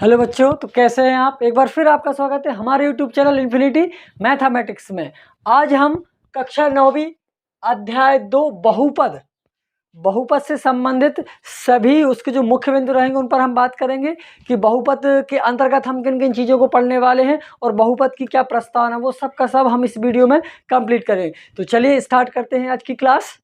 Hello बच्चों, तो कैसे हैं आप। एक बार फिर आपका स्वागत है हमारे यूट्यूब चैनल इन्फिनिटी मैथमेटिक्स में। आज हम कक्षा 9वीं अध्याय 2 बहुपद से संबंधित सभी उसके जो मुख्य बिंदु रहेंगे उन पर हम बात करेंगे कि बहुपद के अंतर्गत हम किन किन चीज़ों को पढ़ने वाले हैं और बहुपद की क्या प्रस्तावना, वो सब का सब हम इस वीडियो में कंप्लीट करेंगे। तो चलिए स्टार्ट करते हैं आज की क्लास।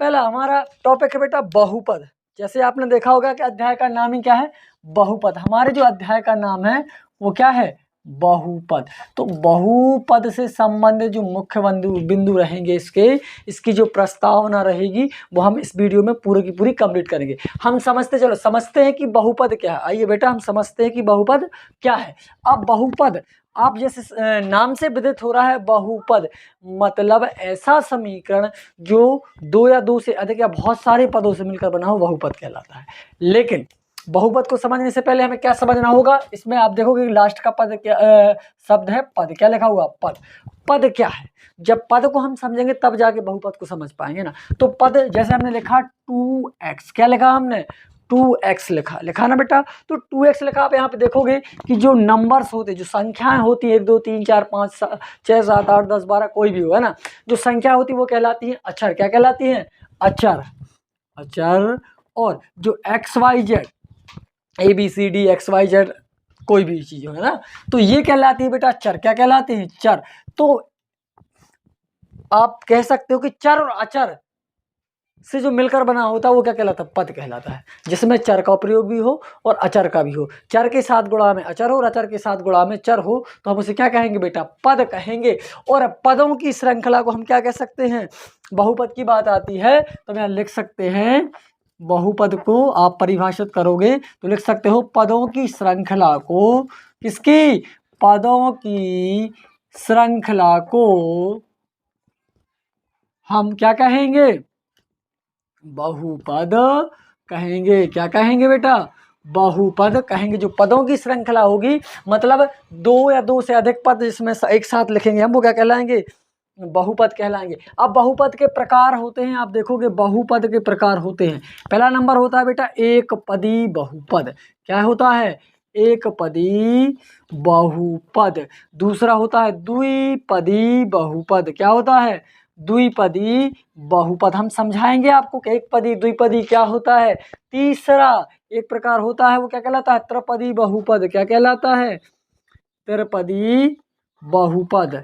पहला हमारा टॉपिक है बेटा बहुपद। जैसे आपने देखा होगा कि अध्याय का नाम ही क्या है, बहुपद। हमारे जो अध्याय का नाम है वो क्या है, बहुपद। तो बहुपद से संबंधित जो मुख्य बिंदु रहेंगे इसकी जो प्रस्तावना रहेगी वो हम इस वीडियो में पूरी की पूरी कंप्लीट करेंगे। हम समझते हैं कि बहुपद क्या है। आइए बेटा हम समझते हैं कि बहुपद क्या है। अब बहुपद आप जैसे नाम से विदित हो रहा है, बहुपद मतलब ऐसा समीकरण जो दो या दो से अधिक या बहुत सारे पदों से मिलकर बना हो, बहुपद कहलाता है। लेकिन बहुपद को समझने से पहले हमें क्या समझना होगा, इसमें आप देखोगे लास्ट का पद क्या शब्द है, पद। क्या लिखा हुआ, पद। पद क्या है, जब पद को हम समझेंगे तब जाके बहुपद को समझ पाएंगे ना। तो पद जैसे हमने लिखा 2x, क्या लिखा हमने, 2x लिखा ना बेटा। तो 2x लिखा, आप यहाँ पे देखोगे कि जो नंबर्स होते, जो संख्याएं होती है 1 2 3 4 5 6 7 8 10 12 कोई भी हो, है ना, जो संख्या होती है वो कहलाती है अक्षर। क्या कहलाती है, अक्षर। और जो XYZ ABCD XYZ कोई भी चीज हो, है ना, तो ये कहलाती है बेटा चर। क्या कहलाते हैं, चर। तो आप कह सकते हो कि चर और अचर से जो मिलकर बना होता है वो क्या कहलाता है, पद कहलाता है। जिसमें चर का प्रयोग भी हो और अचर का भी हो। चर के साथ गुणा में अचर हो और अचर के साथ गुणा में चर हो, तो हम उसे क्या कहेंगे बेटा, पद कहेंगे। और पदों की श्रृंखला को हम क्या कह सकते हैं, बहुपद की बात आती है तो यहाँ लिख सकते हैं, बहुपद को आप परिभाषित करोगे तो लिख सकते हो पदों की श्रृंखला को, किसकी, पदों की श्रृंखला को हम क्या कहेंगे, बहुपद कहेंगे। क्या कहेंगे बेटा, बहुपद कहेंगे। जो पदों की श्रृंखला होगी मतलब दो या दो से अधिक पद जिसमें एक साथ लिखेंगे हम, वो क्या कहलाएंगे, बहुपद कहलाएंगे। अब बहुपद के प्रकार होते हैं, आप देखोगे बहुपद के प्रकार होते हैं। पहला नंबर होता है बेटा एक पदी बहुपद। क्या होता है, एक पदी बहुपद। दूसरा होता है द्विपदी बहुपद। क्या होता है, द्विपदी बहुपद। हम समझाएंगे आपको कि एक पदी द्विपदी क्या होता है। तीसरा एक प्रकार होता है वो क्या कहलाता है, त्रिपदी बहुपद। क्या कहलाता है, त्रिपदी बहुपद।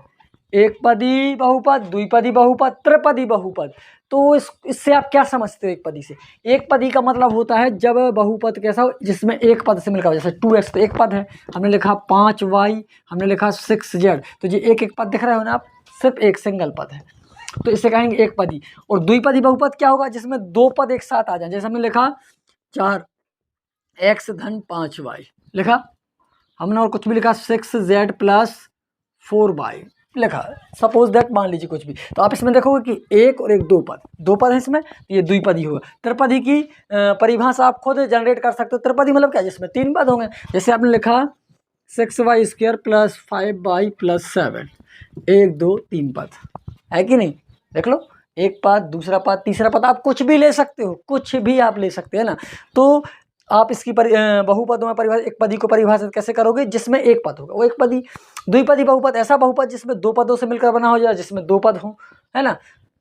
एक पदी बहुपद, द्विपदी बहुपद, त्रिपदी बहुपद। तो इससे आप क्या समझते हो, एक पदी से। एक पदी का मतलब होता है जब बहुपद कैसा हो जिसमें एक पद से मिलकर, जैसे 2x तो एक पद है, हमने लिखा 5y, हमने लिखा 6z, तो ये एक एक पद दिख रहे हो ना आप, सिर्फ एक सिंगल पद है, तो इसे कहेंगे एक पदी। और द्विपदी बहुपद क्या होगा, जिसमें दो पद एक साथ आ जाए। जैसे हमने लिखा 4x धन 5y लिखा हमने, और कुछ भी लिखा 6z प्लस 4y लिखा, सपोज दैट, मान लीजिए कुछ भी। तो आप इसमें देखोगे कि एक और एक दो पद है इसमें, तो ये द्विपदी होगा। त्रिपदी की परिभाषा आप खुद जनरेट कर सकते हो। त्रिपदी मतलब क्या, जिसमें 3 पद होंगे। जैसे आपने लिखा 6y² प्लस 5y प्लस 7, 1 2 3 पद है कि नहीं, देख लो, एक पद, दूसरा पद, तीसरा पद, आप कुछ भी ले सकते हो, कुछ भी आप ले सकते हैं ना। तो आप इसकी बहुपदों में परिभाषित, एक पदी को परिभाषित कैसे करोगे, जिसमें एक पद होगा वो एक पदी। द्विपदी बहुपद ऐसा बहुपद जिसमें 2 पदों से मिलकर बना हो या जिसमें 2 पद हो, है ना।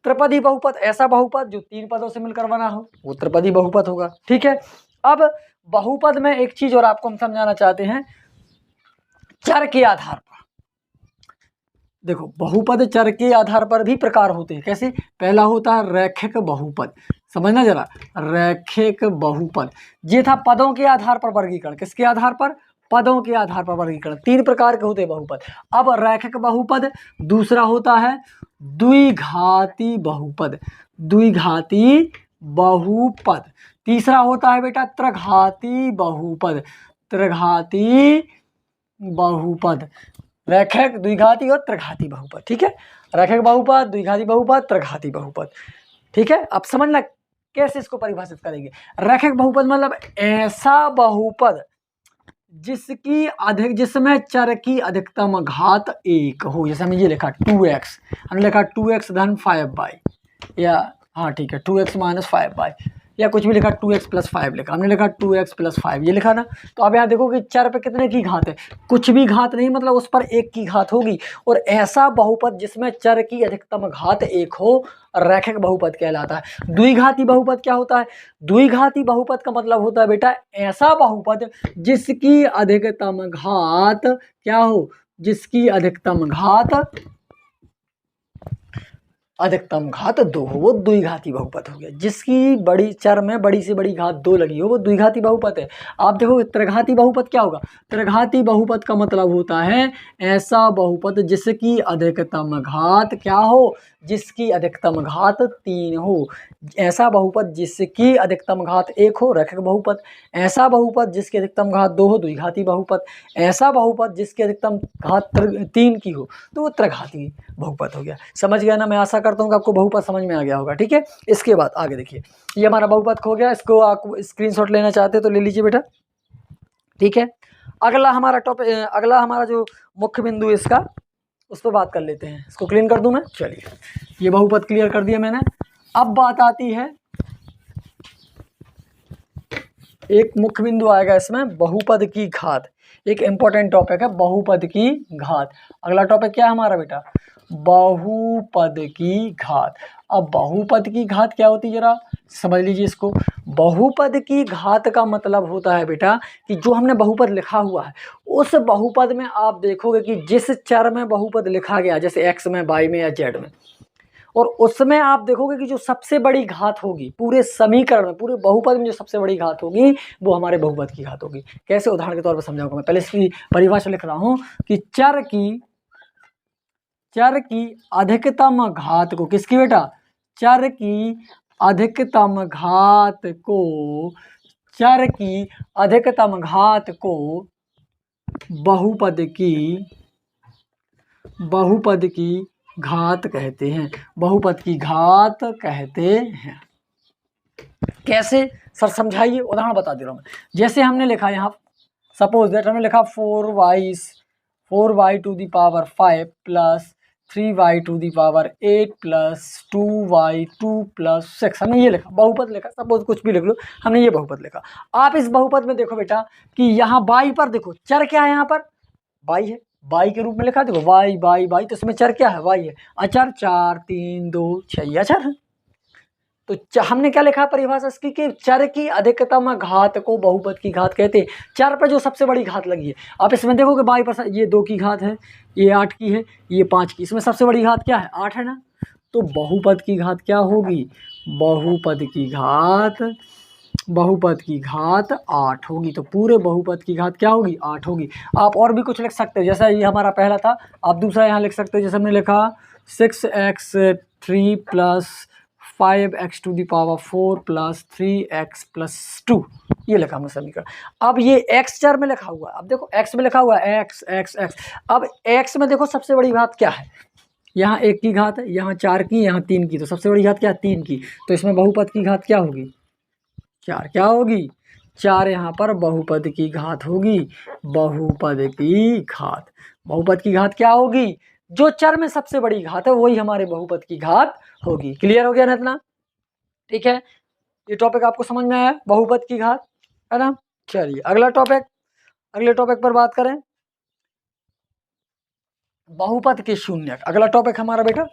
त्रिपदी बहुपद ऐसा बहुपद जो 3 पदों से मिलकर बना हो, वो त्रिपदी बहुपद होगा। ठीक है। अब बहुपद में एक चीज और आपको हम समझाना चाहते हैं, चर के आधार पर। देखो बहुपद चर के आधार पर भी प्रकार होते हैं। कैसे, पहला होता है रैखिक बहुपद। समझना जरा, रैखिक बहुपद ये था पदों के आधार पर वर्गीकरण। किसके आधार पर, पदों के आधार पर वर्गीकरण। 3 प्रकार के होते हैं बहुपद। अब रैखिक बहुपद। दूसरा होता है द्विघाती बहुपद, द्विघाती बहुपद। तीसरा होता है बेटा त्रिघाती बहुपद, त्रिघाती बहुपद। रैखिक, द्विघाती और त्रिघाती बहुपद। ठीक है, रैखिक बहुपद, द्विघाती बहुपद, त्रिघाती बहुपद। ठीक है, अब समझना कैसे इसको परिभाषित करेंगे। रैखिक बहुपद मतलब ऐसा बहुपद जिसमें चर की अधिकतम घात 1 हो। जैसे हमने ये लिखा 2x, हमने लिखा 2x धन 5y, या हाँ ठीक है 2x माइनस 5y, या कुछ भी लिखा 2x+5 लिखा, हमने लिखा 2x+5 ये लिखा ना। तो अब यहाँ देखो कि चर पे कितने की घात है, कुछ भी घात नहीं, मतलब उस पर एक की घात होगी। और ऐसा बहुपद जिसमें चर की अधिकतम घात एक हो रैखिक बहुपद कहलाता है। द्विघाती बहुपद क्या होता है? द्विघाती बहुपद का मतलब होता है बेटा ऐसा बहुपद जिसकी अधिकतम घात क्या हो, जिसकी अधिकतम घात 2 हो, वो द्विघाती बहुपद हो गया। जिसकी बड़ी चर में बड़ी से बड़ी घात 2 लगी हो वो द्विघाती बहुपद है। आप देखो त्रिघाती बहुपद क्या होगा? त्रिघाती बहुपद का मतलब होता है ऐसा बहुपद जिसकी अधिकतम घात क्या हो, जिसकी अधिकतम घात 3 हो। ऐसा बहुपद जिसकी अधिकतम घात 1 हो रैखिक बहुपद। ऐसा बहुपद जिसकी अधिकतम घात 2 हो द्विघाती बहुपद। ऐसा बहुपद जिसकी अधिकतम घात 3 की हो तो वो त्रिघाती बहुपद हो गया। समझ गया ना? मैं आशा करता हूँ कि आपको बहुपद समझ में आ गया होगा। ठीक है, इसके बाद आगे देखिए, ये हमारा बहुपद हो गया। इसको आप स्क्रीनशॉट लेना चाहते तो ले लीजिए बेटा। ठीक है, अगला हमारा टॉपिक, अगला हमारा जो मुख्य बिंदु इसका, उस पर बात कर लेते हैं। इसको क्लीन कर दूं मैं। चलिए, ये बहुपद क्लियर कर दिया मैंने। अब बात आती है, एक मुख्य बिंदु आएगा इसमें, बहुपद की घात। एक इंपॉर्टेंट टॉपिक है बहुपद की घात। अगला टॉपिक क्या है हमारा बेटा? बहुपद की घात। अब बहुपद की घात क्या होती है जरा समझ लीजिए इसको। बहुपद की घात का मतलब होता है बेटा कि जो हमने बहुपद लिखा हुआ है उस बहुपद में आप देखोगे कि जिस चर में बहुपद लिखा गया, जैसे x में, y में या z में, और उसमें आप देखोगे कि जो सबसे बड़ी घात होगी पूरे समीकरण में, पूरे बहुपद में जो सबसे बड़ी घात होगी वो हमारे बहुपद की घात होगी। कैसे? उदाहरण के तौर पर समझाऊंगा मैं। पहले इसकी परिभाषा लिख रहा हूं कि चर की अधिकतम घात को, किसकी बेटा? चर की अधिकतम घात को, चर की अधिकतम घात को बहुपद की घात कहते हैं। बहुपद की घात कहते हैं। कैसे सर समझाइए? उदाहरण बता दे रहा हूं मैं। जैसे हमने लिखा यहाँ, सपोज दैट हमने लिखा 4y to the power 5 plus 3y to the power 8 plus 2y2 plus 6। हमने ये लिखा, बहुपद लिखा, सपोज कुछ भी लिख लो, हमने ये बहुपद लिखा। आप इस बहुपद में देखो बेटा कि यहाँ y पर देखो चर क्या है, यहाँ पर y है, y के रूप में लिखा, देखो y, तो इसमें चर क्या है? y है। अचर 4 3 2 6 ये अचर है। तो हमने क्या लिखा परिभाषा इसकी कि चर की अधिकतम घात को बहुपद की घात कहते हैं। चर पर जो सबसे बड़ी घात लगी है, आप इसमें देखोगे y पर ये 2 की घात है, ये 8 की है, ये 5 की, इसमें सबसे बड़ी घात क्या है? 8 है ना। तो बहुपद की घात क्या होगी? बहुपद की घात 8 होगी। तो पूरे बहुपद की घात क्या होगी? 8 होगी। आप और भी कुछ लिख सकते हो, जैसा ये हमारा पहला था, आप दूसरा यहाँ लिख सकते हो। जैसे हमने लिखा 6x3 plus 5x to the power 4 plus 3x plus 2, ये लिखा हमने समीकरण। अब ये x चर में लिखा हुआ है, अब देखो x में लिखा हुआ है x। अब x में देखो सबसे बड़ी घात क्या है? यहाँ 1 की घात है, यहाँ 4 की, यहाँ 3 की, तो सबसे बड़ी घात क्या है? 3 की। तो इसमें बहुपद की घात क्या होगी? 4। क्या होगी? 4 यहाँ पर बहुपद की घात होगी। बहुपद की घात क्या होगी? जो चर में सबसे बड़ी घात है वही हमारे बहुपद की घात होगी। क्लियर हो गया ना इतना? ठीक है, ये टॉपिक आपको समझ में आया, बहुपद की घात, है ना। चलिए अगले टॉपिक पर बात करें, बहुपद के शून्यक। अगला टॉपिक हमारा बेटा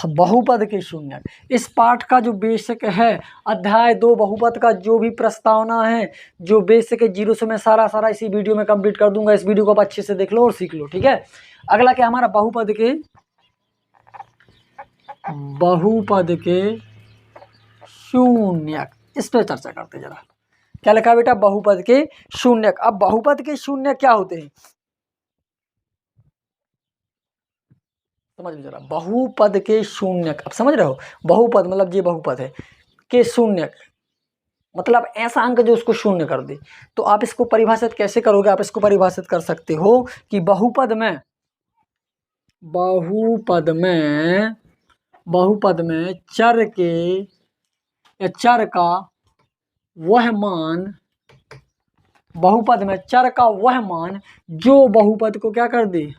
बहुपद के शून्यक। इस पाठ का जो बेसिक है, अध्याय 2 बहुपद का जो भी प्रस्तावना है, जो बेसिक है 0 से मैं सारा इसी वीडियो में कंप्लीट कर दूंगा। इस वीडियो को आप अच्छे से देख लो और सीख लो। ठीक है, अगला क्या हमारा बहुपद के शून्यक, इस पर चर्चा करते हैं जरा। क्या लिखा बेटा? बहुपद के शून्यक। अब बहुपद के शून्यक क्या होते हैं समझ लो जरा। बहुपद के शून्यक, अब समझ रहे हो? बहुपद मतलब ये बहुपद है के शून्यक, मतलब ऐसा अंक जो उसको शून्य कर दे। तो आप इसको परिभाषित कैसे करोगे? आप इसको परिभाषित कर सकते हो कि बहुपद में चर का वह मान, बहुपद में चर का वह मान जो बहुपद को क्या कर दे?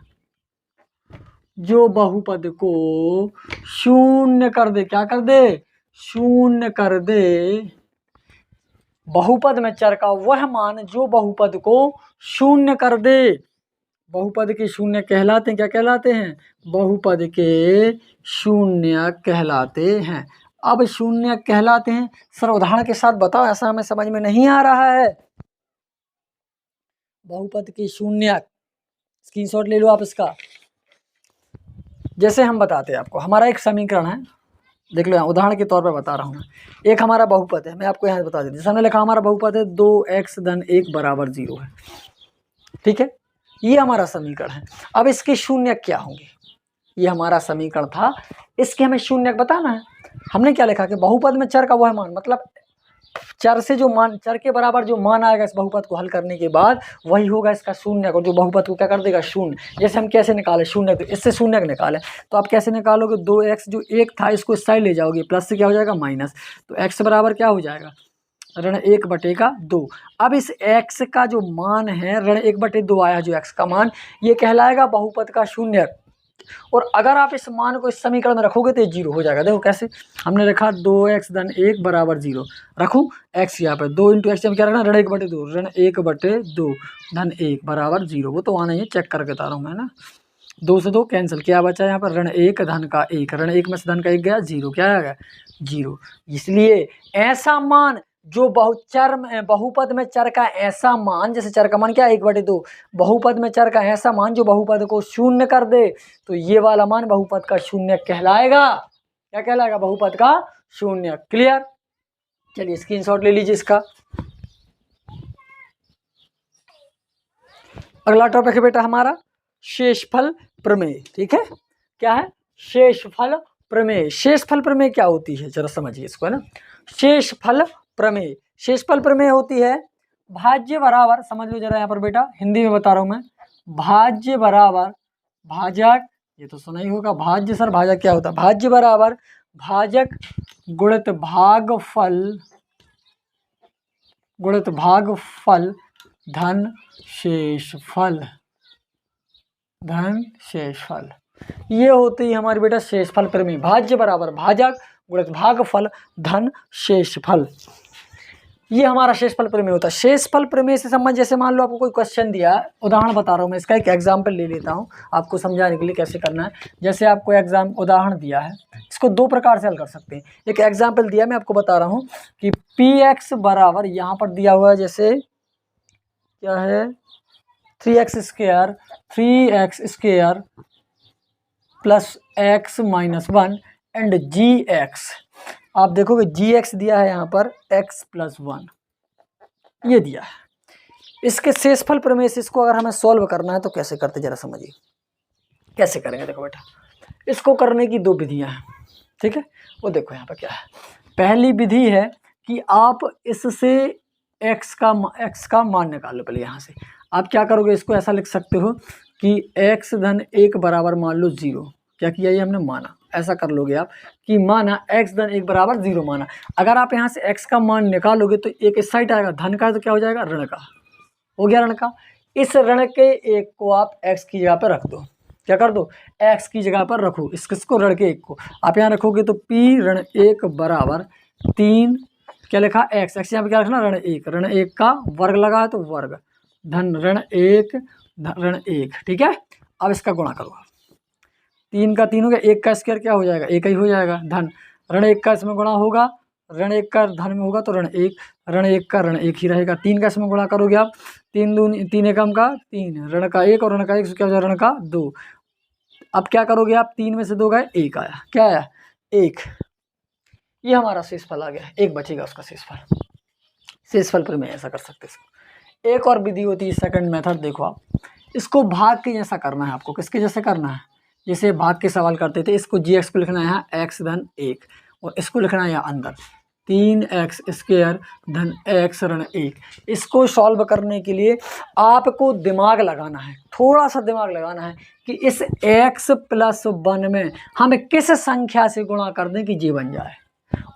जो बहुपद को शून्य कर दे। क्या कर दे? शून्य कर दे। बहुपद में चर का वह मान जो बहुपद को शून्य कर दे। बहुपद के शून्य कहलाते हैं, क्या कहलाते हैं? बहुपद के शून्य कहलाते हैं। अब शून्य कहलाते हैं, सर उदाहरण के साथ बताओ, ऐसा हमें समझ में नहीं आ रहा है। बहुपद के शून्य, स्क्रीनशॉट ले लो आप इसका। जैसे हम बताते हैं आपको, हमारा एक समीकरण है, देख लो, उदाहरण के तौर पर बता रहा हूँ। एक हमारा बहुपद है, मैं आपको यहाँ बता देती हूँ। हमने लिखा हमारा बहुपद है 2x धन 1 बराबर 0 है, ठीक है, ये हमारा समीकरण है। अब इसके शून्य क्या होंगे? ये हमारा समीकरण था, इसके हमें शून्य बताना है। हमने क्या लिखा कि बहुपद में चर का वह मान, मतलब चर से जो मान, चर के बराबर जो मान आएगा इस बहुपद को हल करने के बाद वही होगा इसका शून्य, और जो बहुपद को क्या कर देगा? शून्य। जैसे हम कैसे निकाले शून्य, तो इससे शून्य निकाले, तो आप कैसे निकालोगे? 2x जो 1 था इसको इस साइड ले जाओगे, प्लस से क्या हो जाएगा? माइनस। तो x बराबर क्या हो जाएगा? ऋण 1/2। अब इस x का जो मान है, ऋण 1/2 आया जो x का मान, ये कहलाएगा बहुपद का शून्य। और अगर आप इस मान को इस समीकरण में रखोगे तो ये 0 हो जाएगा। देखो कैसे, हमने रखा 2x धन 1 बराबर 0, रखूँ x यहाँ पर 2 × x में क्या रखना? ऋण 1/2, ऋण 1/2 धन 1 बराबर 0। वो तो आना ही, चेक करके बता रहा हूँ मैं ना। 2 से 2 कैंसिल, क्या बचा यहाँ पर? ऋण 1 धन का 1, ऋण 1 में से धन का 1 गया, 0, क्या आएगा? 0। इसलिए ऐसा मान जो बहुपद में चर का ऐसा मान, जैसे चर का मान क्या है? 1/2, बहुपद में चर का ऐसा मान जो बहुपद को शून्य कर दे, तो ये वाला मान बहुपद का शून्य कहलाएगा। क्या कहलाएगा? बहुपद का शून्य। क्लियर? चलिए स्क्रीनशॉट ले लीजिए इसका। अगला टॉपिक है बेटा हमारा शेषफल प्रमेय, ठीक है? क्या है? शेषफल प्रमेय। शेषफल प्रमेय क्या होती है, जरा समझिए इसको, है ना। शेषफल प्रमेय, शेषफल प्रमेय होती है भाज्य बराबर, समझ लो जरा यहाँ पर बेटा, हिंदी में बता रहा हूँ मैं, भाज्य बराबर भाजक, ये तो सुना ही होगा, भाज्य सर भाजक क्या होता है? भाज्य बराबर भाजक गुणित भागफल धन शेषफल, धन शेषफल। ये होती है हमारी बेटा शेषफल प्रमेय। भाज्य बराबर भाजक गुणित भागफल धन शेषफल, ये हमारा शेषफल प्रमेय होता है। शेषफल प्रमेय से संबंध, जैसे मान लो आपको कोई क्वेश्चन दिया, उदाहरण बता रहा हूँ मैं, इसका एक एग्जाम्पल ले लेता हूँ आपको समझाने के लिए कैसे करना है। जैसे आपको उदाहरण दिया है, इसको दो प्रकार से हल कर सकते हैं। एक एग्जाम्पल दिया, मैं आपको बता रहा हूँ कि px बराबर, यहाँ पर दिया हुआ है जैसे क्या है, 3x square plus x minus 1 and gx। आप देखोगे gx दिया है यहाँ पर x प्लस 1, ये दिया है। इसके शेषफल प्रमेय से इसको अगर हमें सॉल्व करना है तो कैसे करते, जरा समझिए कैसे करेंगे। देखो बेटा, इसको करने की दो विधियां हैं, ठीक है। वो देखो यहाँ पर क्या है। पहली विधि है कि आप इससे x का मान निकालो। पहले यहाँ से आप क्या करोगे, इसको ऐसा लिख सकते हो कि x धन 1 बराबर मान लो 0। क्या किया, ये हमने माना, ऐसा कर लोगे आप कि माना x धन 1 बराबर 0 माना। अगर आप यहाँ से x का मान निकालोगे तो एक इस साइड आएगा धन का, तो क्या हो जाएगा, ऋण का हो गया, ऋण का। इस ऋण के एक को आप x की जगह पर रख दो, क्या कर दो, x की जगह पर रखो। इसको ऋण के एक को आप यहाँ रखोगे तो p ऋण 1 बराबर 3, क्या लिखा, x यहाँ पे क्या रखना, ऋण 1, ऋण 1 का वर्ग लगा तो वर्ग धन ऋण 1 ऋण 1, ठीक है। अब इसका गुणा करो, 3 का 3 हो गया, 1 का स्क्वायर क्या हो जाएगा, 1 ही हो जाएगा, धन ऋण 1 का इसमें गुणा होगा, ऋण 1 का धन में होगा तो ऋण 1, ऋण 1 का ऋण 1 ही रहेगा। 3 का इसमें गुणा करोगे आप, 3 दूनी 3 एकम का 3, ऋण का 1 और ऋण का 1 क्या हो जाएगा, ऋण का 2। अब क्या करोगे आप, 3 में से 2 गए, 1 आया, क्या आया, 1। ये हमारा शेषफल आ गया, 1 बचेगा उसका शेषफल। शेषफल पर मैं ऐसा कर सकते इसको। एक और विधि होती है सेकंड मेथड, देखो आप इसको भाग के जैसा करना है आपको। किसके जैसे करना है, जैसे भाग के सवाल करते थे, इसको gx को लिखना है यहाँ x धन 1 और इसको लिखना है यहाँ अंदर 3x स्क्वायर धन x ऋण 1। इसको सॉल्व करने के लिए आपको दिमाग लगाना है, थोड़ा सा दिमाग लगाना है कि इस x प्लस 1 में हमें किस संख्या से गुणा कर दें कि ये बन जाए।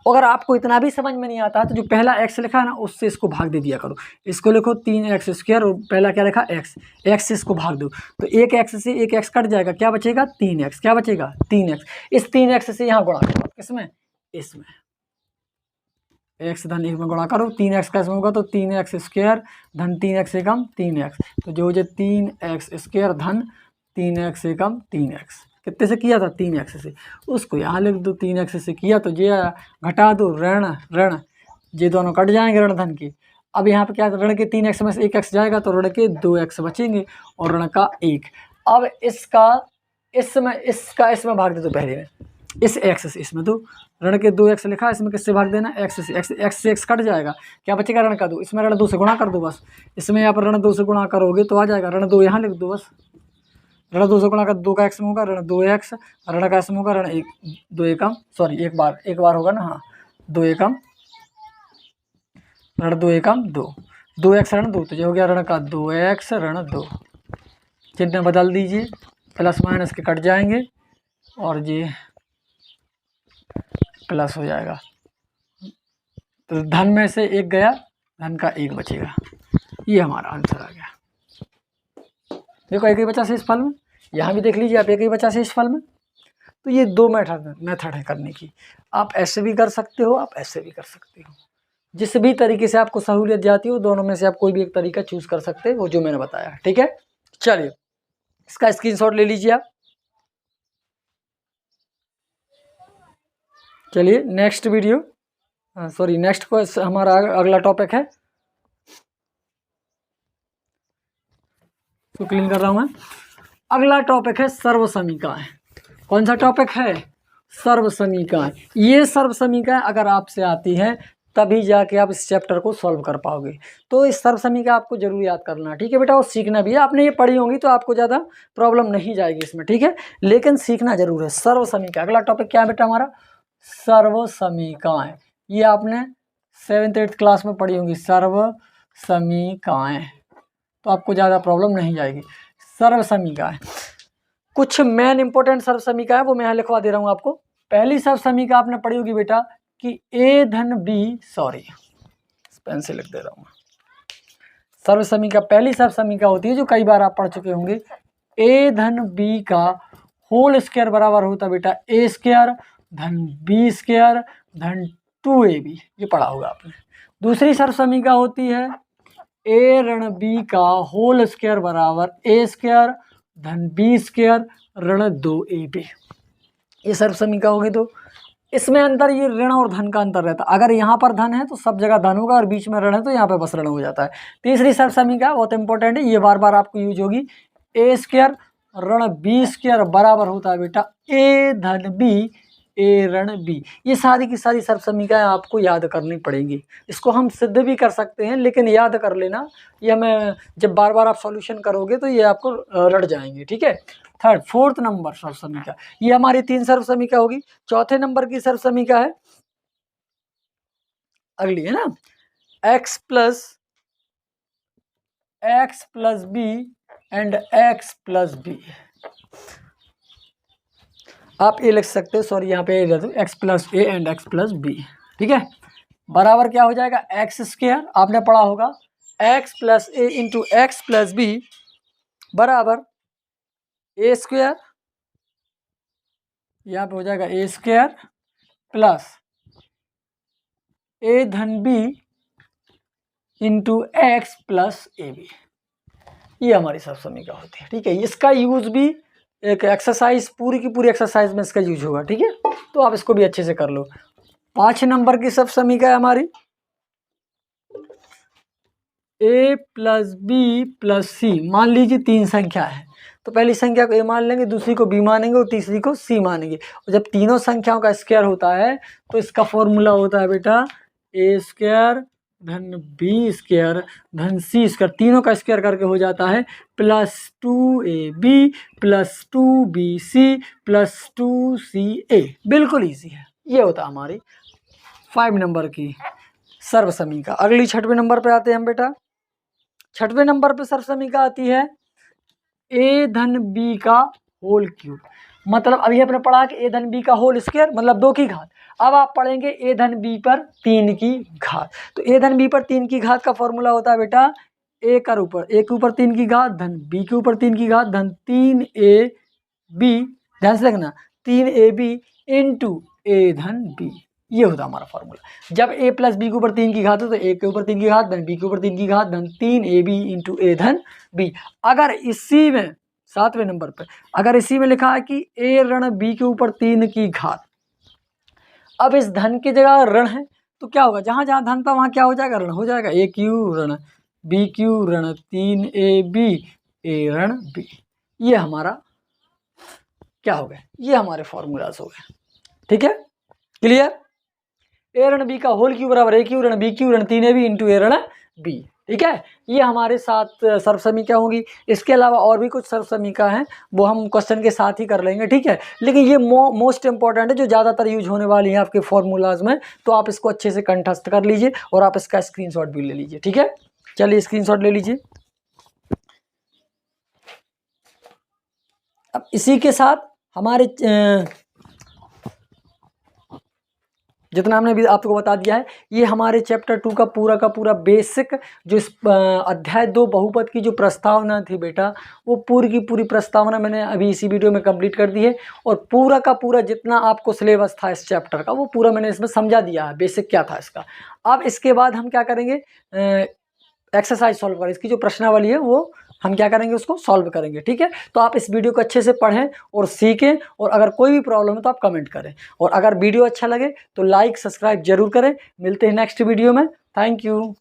अगर आपको इतना भी समझ में नहीं आता है तो जो पहला x लिखा है ना, उससे इसको भाग दे दिया करो। इसको लिखो 3x स्क्वायर और पहला क्या लिखा, x से इसको भाग दो तो 1x से 1x कट जाएगा, क्या बचेगा, 3x, क्या बचेगा, 3x। इस 3x से यहाँ गुणा करो, किसमें, इसमें। एक्स धन 1 में गुणा करो, 3x का इसमें होगा तो 3x स्क्वायर धन 3x एकम 3x, तो जो 3x स्क्वायर धन 3x एकम 3x, कितने से किया था 3x से, उसको यहाँ लिख दो 3x से किया तो ये घटा दो, ऋण ऋण ये दोनों कट जाएंगे ऋण धन की। अब यहाँ पे क्या ऋण के 3x में से 1x जाएगा तो ऋण के 2x बचेंगे और ऋण का 1। अब इसका इसमें भाग दे दो पहले में, इस x से इसमें दो, ऋण के 2x लिखा, इसमें किससे भाग देना x से, x से x कट जाएगा, क्या बचेगा ऋण का 2, इसमें ऋण 2 से गुणा कर दो बस, इसमें यहाँ पर ऋण 2 से गुणा करोगे तो आ जाएगा, ऋण 2 यहाँ लिख दो बस, ऋण 2 से गुणा कर 2 का x में होगा ऋण 2x, ऋण का इसमें होगा ऋण 1 2 एकम सॉरी एक बार होगा ना, हाँ 2 एकम ऋण 2 एकम 2, 2x ऋण 2, तो ये हो गया ऋण का 2x ऋण 2, चिन्ह बदल दीजिए, प्लस माइनस के कट जाएंगे और ये प्लस हो जाएगा, तो धन में से 1 गया, धन का 1 बचेगा, ये हमारा आंसर आ गया। देखो एक ही बचा शेष फल में, यहाँ भी देख लीजिए आप, एक ही बचा शेष फल में। तो ये 2 मेथड है करने की, आप ऐसे भी कर सकते हो, आप ऐसे भी कर सकते हो, जिस भी तरीके से आपको सहूलियत जाती हो, दोनों में से आप कोई भी एक तरीका चूज कर सकते हैं, वो जो मैंने बताया। ठीक है, चलिए इसका स्क्रीनशॉट ले लीजिए आप। चलिए नेक्स्ट वीडियो सॉरी नेक्स्ट को हमारा अगला टॉपिक है, तो क्लीन कर रहा हूँ मैं। अगला टॉपिक है सर्व समीकरण। कौन सा टॉपिक है? सर्व समीकरण। ये सर्व समीकरण अगर आपसे आती है तभी जाके आप इस चैप्टर को सॉल्व कर पाओगे। तो इस सर्व समीकरण आपको जरूर याद करना, ठीक है बेटा, और सीखना भी है। आपने ये पढ़ी होंगी तो आपको ज़्यादा प्रॉब्लम नहीं जाएगी इसमें, ठीक है, लेकिन सीखना जरूर है। सर्व समीकरण अगला टॉपिक क्या है बेटा हमारा? सर्व समीकरण। ये आपने 7th 8th क्लास में पढ़ी होंगी, सर्व समीकरण, तो आपको ज़्यादा प्रॉब्लम नहीं जाएगी। सर्व समीकरण कुछ मेन इंपॉर्टेंट सर्व समीकरण है, वो मैं यहाँ लिखवा दे रहा हूँ आपको। पहली सर्व समीकरण आपने पढ़ी होगी बेटा कि a धन b, सॉरी पेन से लिख दे रहा हूँ। सर्व समीकरण पहली सर्व समीकरण होती है जो कई बार आप पढ़ चुके होंगे, a धन b का होल स्क्वायर बराबर होता है बेटा a स्क्वायर धन b स्क्वायर धन 2ab, ये पढ़ा होगा आपने। दूसरी सर्व समीकरण होती है a ऋण b का होल स्क्वायर बराबर a स्क्वायर धन b स्क्वायर ऋण 2ab, ये सर्व समीकरण होगी। तो इसमें अंतर ये ऋण और धन का अंतर रहता है। अगर यहाँ पर धन है तो सब जगह धन होगा और बीच में ऋण है तो यहाँ पे बस ऋण हो जाता है। तीसरी सर्व समीकरण बहुत इंपॉर्टेंट है, ये बार बार आपको यूज होगी, a स्क्वायर ऋण b स्क्वायर बराबर होता है बेटा a धन b a ऋण b। ये सारी की सारी सर्व समीकरण आपको याद करनी पड़ेंगी। इसको हम सिद्ध भी कर सकते हैं लेकिन याद कर लेना, ये हमें जब बार बार आप सॉल्यूशन करोगे तो ये आपको रट जाएंगे, ठीक है। थर्ड 4th नंबर सर्व समीकरण, ये हमारी 3 सर्व समीकरण होगी। चौथे नंबर की सर्व समीकरण है अगली, है ना, x plus B and x plus B. आप ये लिख सकते हो, सॉरी यहाँ पे x plus A and x plus B, ठीक है, बराबर क्या हो जाएगा एक्स स्क्वायर, आपने पढ़ा होगा x प्लस ए इंटू एक्स प्लस बी बराबर ए स्क्वायर, यहाँ पे हो जाएगा ए स्क्वायर प्लस ए धन B into X plus A B. ये हमारी सर्व समीकरण होती है, ठीक है। इसका यूज भी एक एक्सरसाइज, पूरी की पूरी एक्सरसाइज में इसका यूज होगा, ठीक है, तो आप इसको भी अच्छे से कर लो। 5 नंबर की सर्व समीकरण हमारी a प्लस बी प्लस सी। मान लीजिए 3 संख्या है तो पहली संख्या को a मान लेंगे, दूसरी को b मानेंगे और तीसरी को c मानेंगे। और जब तीनों संख्याओं का स्क्वायर होता है तो इसका फॉर्मूला होता है बेटा a स्क्वायर धन b स्क्वायर धन c स्क्वायर, तीनों का स्क्वायर करके हो जाता है plus 2ab plus 2bc plus 2ca। बिल्कुल ईजी है, ये होता है हमारी 5 नंबर की सर्व समीकरण। अगली 6वें नंबर पे आते हैं हम बेटा। 6वें नंबर पे सर्व समीकरण आती है a धन b का होल क्यूब। मतलब अभी आपने पढ़ा कि a धन b का होल स्क्वायर मतलब 2 की घात। अब आप पढ़ेंगे a धन b पर 3 की घात। तो a धन b पर 3 की घात का फॉर्मूला होता है बेटा a के ऊपर 3 की घात धन b के ऊपर 3 की घात धन 3ab, ध्यान से रखना 3ab इंटू a धन b। ये होता है हमारा फॉर्मूला। जब a प्लस बी के ऊपर 3 की घात है तो a के ऊपर 3 की घात धन b के ऊपर 3 की घात धन 3ab इंटू a धन b। अगर इसी में 7वें नंबर पे अगर इसी में लिखा है कि a ऋण b के ऊपर 3 की घात, अब इस धन की जगह ऋण है तो क्या होगा, जहां जहां धन था वहां क्या हो जाएगा, ऋण हो जाएगा। a क्यू ऋण b क्यू ऋण 3ab a ऋण b। ये हमारा क्या हो गया, ये हमारे फॉर्मूलाज हो गए। ठीक है, क्लियर। ए ऋण बी का होल क्यू बराबर ए क्यू ऋण बी क्यू ऋण 3ab इंटू ए ऋण बी। ठीक है, ये हमारे साथ सर्वसमीका होंगी। इसके अलावा और भी कुछ सर्वसमीका हैं, वो हम क्वेश्चन के साथ ही कर लेंगे। ठीक है, लेकिन ये मोस्ट इंपॉर्टेंट है, जो ज़्यादातर यूज होने वाली है आपके फॉर्मूलाज में, तो आप इसको अच्छे से कंठस्थ कर लीजिए और आप इसका स्क्रीनशॉट भी ले लीजिए। ठीक है, चलिए स्क्रीनशॉट ले लीजिए। अब इसी के साथ हमारे जितना हमने अभी आपको बता दिया है, ये हमारे चैप्टर 2 का पूरा बेसिक जो इस अध्याय 2 बहुपद की जो प्रस्तावना थी बेटा, वो पूरी की पूरी प्रस्तावना मैंने अभी इसी वीडियो में कंप्लीट कर दी है। और पूरा का पूरा जितना आपको सिलेबस था इस चैप्टर का, वो पूरा मैंने इसमें समझा दिया है, बेसिक क्या था इसका। अब इसके बाद हम क्या करेंगे, एक्सरसाइज सॉल्व करें, इसकी जो प्रश्नावली है वो हम क्या करेंगे, उसको सॉल्व करेंगे। ठीक है, तो आप इस वीडियो को अच्छे से पढ़ें और सीखें, और अगर कोई भी प्रॉब्लम है तो आप कमेंट करें, और अगर वीडियो अच्छा लगे तो लाइक सब्सक्राइब जरूर करें। मिलते हैं नेक्स्ट वीडियो में। Thank you.